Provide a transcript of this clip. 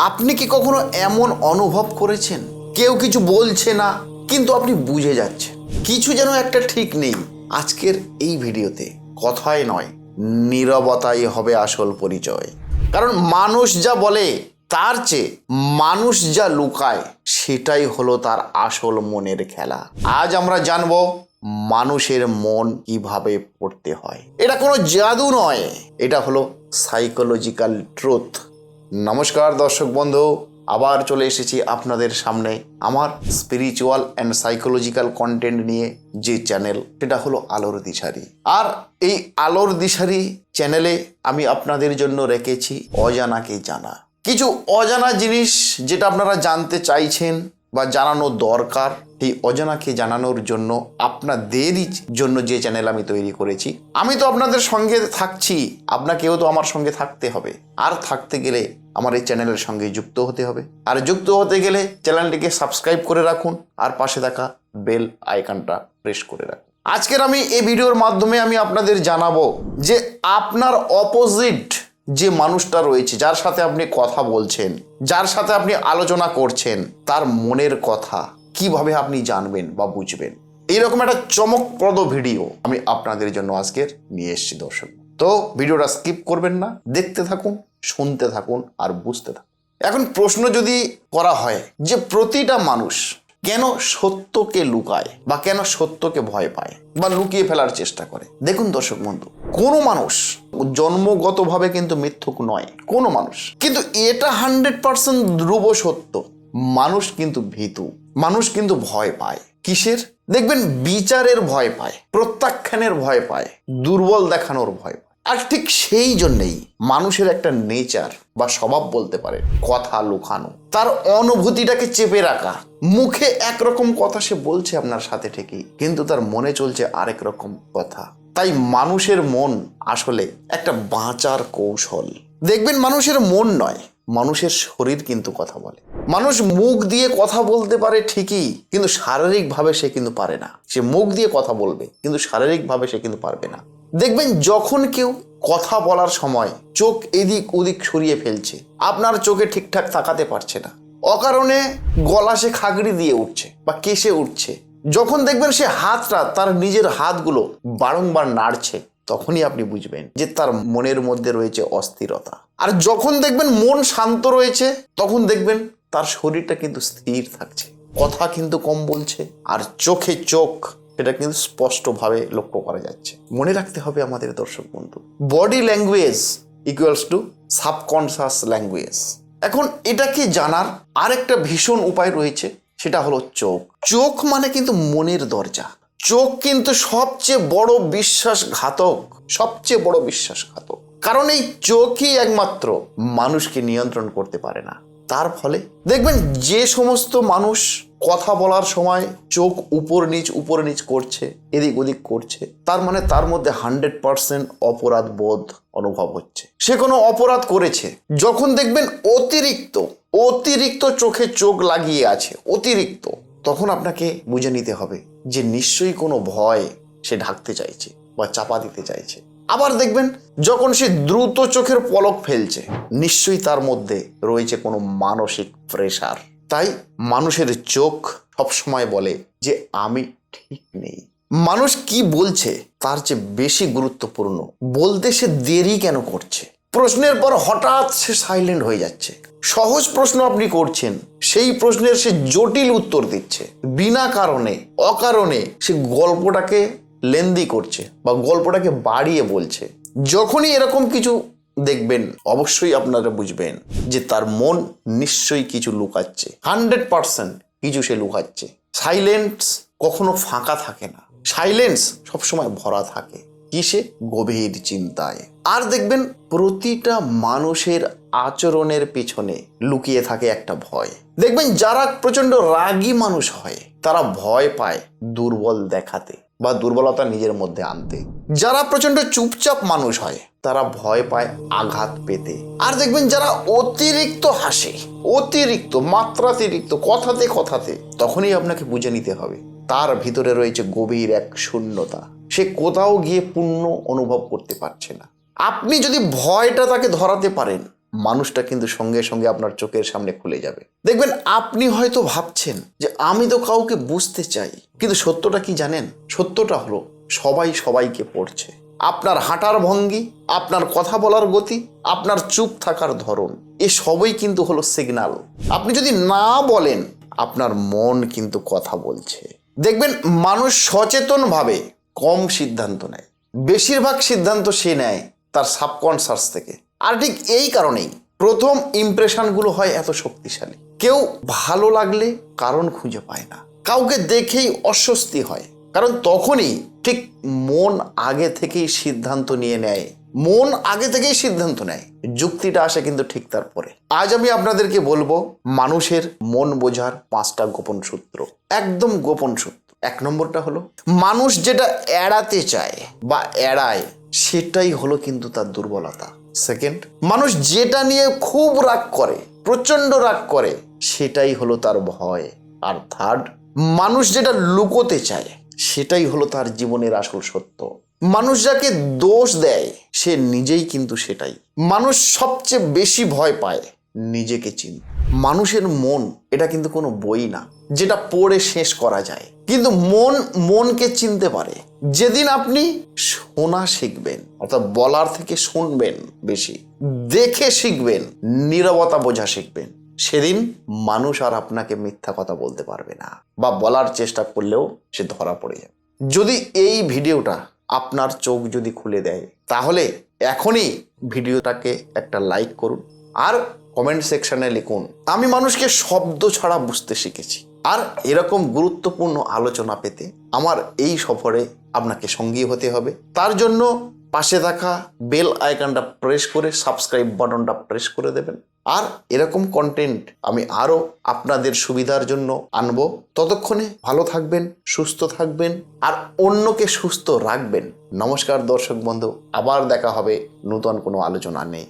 আপনি কি কখনো এমন অনুভব করেছেন কেউ কিছু বলছে না কিন্তু আপনি বুঝে যাচ্ছেন কিছু যেন একটা ঠিক নেই? আজকের এই ভিডিওতে কথাই নয়, নীরবতাই হবে আসল পরিচয়। কারণ মানুষ যা বলে তার চেয়ে মানুষ যা লুকায় সেটাই হলো তার আসল মনের খেলা। আজ আমরা জানবো মানুষের মন কিভাবে পড়তে হয়। এটা কোনো জাদু নয়, এটা হলো সাইকোলজিক্যাল ট্রুথ। নমস্কার দর্শক বন্ধু, আবার চলে এসেছি আপনাদের সামনে আমার স্পিরিচুয়াল অ্যান্ড সাইকোলজিক্যাল কন্টেন্ট নিয়ে, যে চ্যানেল সেটা হলো আলোর দিশারি। আর এই আলোর দিশারি চ্যানেলে আমি আপনাদের জন্য রেখেছি অজানাকে জানা, কিছু অজানা জিনিস যেটা আপনারা জানতে চাইছেন বা জানানো দরকার। এই অজানাকে জানানোর জন্য আপনাদেরই জন্য যে চ্যানেল আমি তৈরি করেছি। আমি তো আপনাদের সঙ্গে থাকছি, আপনাকেও তো আমার সঙ্গে থাকতে হবে। আর থাকতে গেলে আমার এই চ্যানেলের সঙ্গে যুক্ত হতে হবে। আর যুক্ত হতে গেলে চ্যানেলটিকে সাবস্ক্রাইব করে রাখুন আর পাশে থাকা বেল আইকনটা প্রেস করে রাখুন। আজকের আমি এই ভিডিওর মাধ্যমে আমি আপনাদের জানাবো যে আপনার অপোজিট যে মানুষটা রয়েছে, যার সাথে আপনি কথা বলছেন, যার সাথে আপনি আলোচনা করছেন, তার মনের কথা কিভাবে আপনি জানবেন বা বুঝবেন। এইরকম একটা চমকপ্রদ ভিডিও আমি আপনাদের জন্য আজকের নিয়ে এসেছি দর্শক। তো ভিডিওটা স্কিপ করবেন না, দেখতে থাকুন, শুনতে থাকুন আর বুঝতে থাকুন। এখন প্রশ্ন যদি করা হয় যে প্রতিটা মানুষ কেন সত্যকে লুকায় বা কেন সত্যকে ভয় পায় বা লুকিয়ে ফেলার চেষ্টা করে, দেখুন দর্শক বন্ধু, কোনো মানুষ জন্মগতভাবে কিন্তু মিথ্যুক নয়, কোনো মানুষ। কিন্তু এটা 100% ধ্রুব সত্য, মানুষ কিন্তু ভীতু, মানুষ কিন্তু ভয় পায়। কিসের? দেখবেন বিচারের ভয় পায়, প্রত্যাখ্যানের ভয় পায়, দুর্বল দেখানোর ভয় পায়। আর ঠিক সেই জন্যেই মানুষের একটা নেচার বা স্বভাব বলতে পারে কথা লুকানো, তার অনুভূতিটাকে চেপে রাখা। মুখে একরকম কথা সে বলছে আপনার সাথে ঠিকই, কিন্তু তার মনে চলছে আরেক রকম কথা। তাই মানুষের মন আসলে একটা বাঁচার কৌশল। দেখবেন মানুষের মন নয়, মানুষের শরীর কিন্তু কথা বলে। মানুষ মুখ দিয়ে কথা বলতে পারে ঠিকই, কিন্তু শারীরিকভাবে সে কিন্তু পারে না। সে মুখ দিয়ে কথা বলবে কিন্তু শারীরিকভাবে সে কিন্তু পারবে না। দেখবেন যখন কেউ কথা বলার সময় চোখ এদিক ওদিক সরিয়ে ফেলছে, আপনার চোখে ঠিকঠাক তাকাতে পারছে না, অকারণে গলা সে খাগড়ি দিয়ে উঠছে বা কেসে উঠছে, যখন দেখবেন সে হাতটা, তার নিজের হাতগুলো বারংবার নাড়ছে, তখনই আপনি বুঝবেন যে তার মনের মধ্যে রয়েছে অস্থিরতা। আর যখন দেখবেন মন শান্ত রয়েছে, তখন দেখবেন তার শরীরটা কিন্তু স্থির থাকছে, কথা কিন্তু কম বলছে, আর চোখে চোখ সেটা কিন্তু স্পষ্টভাবে লক্ষ্য করা যাচ্ছে। মনে রাখতে হবে আমাদের দর্শক বন্ধু, body language equals to subconscious language. এখন এটাকে জানার আরেকটা ভীষণ উপায় রয়েছে, সেটা হলো চোখ। চোখ মানে কিন্তু মনের দরজা। চোখ কিন্তু সবচেয়ে বড় বিশ্বাসঘাতক, সবচেয়ে বড় বিশ্বাসঘাতক। কারণ এই চোখই একমাত্র মানুষকে নিয়ন্ত্রণ করতে পারে না। তার ফলে দেখবেন যে সমস্ত মানুষ কথা বলার সময় চোখ উপর নিচ করছে, এদিক ওদিক করছে, তার মানে তার মধ্যে 100% অপরাধ বোধ অনুভব হচ্ছে। সে কোনো অপরাধ করেছে। যখন দেখবেন অতিরিক্ত চোখে চোখ লাগিয়ে আছে, অতিরিক্ত, তখন আপনাকে বুঝে নিতে হবে যে নিশ্চয়ই কোনো ভয় সে ঢাকতে চাইছে বা চাপা দিতে চাইছে। আবার দেখবেন যখন সে দ্রুত চোখের পলক ফেলছে, নিশ্চয়ই তার মধ্যে রয়েছে কোনো মানসিক প্রেসার। তাই মানুষের চোখ সবসময় বলে যে আমি ঠিক নেই। মানুষ কি বলছে তার চেয়ে বেশি গুরুত্বপূর্ণ বলতে সে দেরি কেন করছে। প্রশ্নের পর হঠাৎ সে সাইলেন্ট হয়ে যাচ্ছে। সহজ প্রশ্ন আপনি করছেন, সেই প্রশ্নের সে জটিল উত্তর দিচ্ছে। বিনা কারণে অকারণে সে গল্পটাকে লেন্দি করছে বা গল্পটাকে বাড়িয়ে বলছে। যখনই এরকম কিছু দেখবেন, অবশ্যই আপনারা বুঝবেন যে তার মন নিশ্চয়ই কিছু লুকাচ্ছে, 100% কিছু সে লুকাচ্ছে। সাইলেন্স কখনো ফাঁকা থাকে না, সাইলেন্স সবসময় ভরা থাকে কিসে? গভীর চিন্তায়। আর দেখবেন প্রতিটা মানুষের আচরণের পেছনে লুকিয়ে থাকে একটা ভয়। দেখবেন যারা প্রচন্ড রাগী মানুষ হয়, তারা ভয় পায় দুর্বল দেখাতে বা দুর্বলতা নিজের মধ্যে আনতে। যারা প্রচন্ড চুপচাপ মানুষ হয়, তারা ভয় পায় আঘাত পেতে। আর দেখবেন যারা অতিরিক্ত হাসে, মাত্রাতিরিক্ত কথাতে, তখনই আপনাকে বুঝে নিতে হবে তার ভিতরে রয়েছে গভীর এক শূন্যতা। সে কোথাও গিয়ে পূর্ণ অনুভব করতে পারছে না। আপনি যদি ভয়টা তাকে ধরাতে পারেন, মানুষটা কিন্তু সঙ্গে সঙ্গে আপনার চোখের সামনে খুলে যাবে। দেখবেন আপনি হয়তো ভাবছেন যে আমি তো কাউকে বুঝতে চাই, কিন্তু সত্যটা কি জানেন? সত্যটা হলো সবাই সবাইকে পড়ছে। আপনার হাঁটার ভঙ্গি, আপনার কথা বলার গতি, আপনার চুপ থাকার ধরন, এ সবই কিন্তু হলো সিগন্যাল। আপনি যদি না বলেন, আপনার মন কিন্তু কথা বলছে। দেখবেন মানুষ সচেতনভাবে কম সিদ্ধান্ত নেয়, বেশিরভাগ সিদ্ধান্ত সে নেয় তার সাবকনসাস থেকে। আর ঠিক এই কারণেই প্রথম ইমপ্রেশনগুলো হয় এত শক্তিশালী। কেউ ভালো লাগলে কারণ খুঁজে পায় না, কাউকে দেখেই অস্বস্তি হয়, কারণ তখনই ঠিক মন আগে থেকেই সিদ্ধান্ত নিয়ে নেয়। মন আগে থেকেই সিদ্ধান্ত নেয়, যুক্তিটা আসে কিন্তু ঠিক তারপরে। আজ আমি আপনাদেরকে বলবো মানুষের মন বোঝার 5টা গোপন সূত্র, একদম গোপন সূত্র। 1 নম্বরটা হলো মানুষ যেটা এড়াতে চায় বা এড়ায় সেটাই হলো কিন্তু তার দুর্বলতা। সেকেন্ড, মানুষ যেটা নিয়ে খুব রাগ করে, প্রচন্ড রাগ করে, সেটাই হলো তার ভয়। আর থার্ড, মানুষ যেটা লুকোতে চায় সেটাই হলো তার জীবনের আসল সত্য। মানুষ যাকে দোষ দেয় সে নিজেই কিন্তু সেটাই। মানুষ সবচেয়ে বেশি ভয় পায় নিজেকে চিনতে। মানুষের মন এটা কিন্তু কোনো বই না যেটা পড়ে শেষ করা যায়, কিন্তু মনকে চিনতে পারে। যেদিন আপনি শোনা শিখবেন, অর্থাৎ বলার থেকে শুনবেন বেশি, দেখে শিখবেন, নীরবতা বোঝা শিখবেন, সেদিন মানুষ আর আপনাকে মিথ্যা কথা বলতে পারবে না, বা বলার চেষ্টা করলেও সে ধরা পড়ে যাবে। যদি এই ভিডিওটা আপনার চোখ যদি খুলে দেয়, তাহলে এখনই ভিডিওটাকে একটা লাইক করুন আর কমেন্ট সেকশনে লিখুন, আমি মানুষকে শব্দ ছাড়া বুঝতে শিখেছি। আর এরকম গুরুত্বপূর্ণ আলোচনা পেতে আমার এই সফরে আপনাকে সঙ্গী হতে হবে। তার জন্য পাশে থাকা বেল আইকনটা প্রেস করে সাবস্ক্রাইব বাটনটা প্রেস করে দেবেন। আর এরকম কন্টেন্ট আমি আরও আপনাদের সুবিধার জন্য আনবো। ততক্ষণে ভালো থাকবেন, সুস্থ থাকবেন আর অন্যকে সুস্থ রাখবেন। নমস্কার দর্শক বন্ধু, আবার দেখা হবে নতুন কোনো আলোচনা নিয়ে।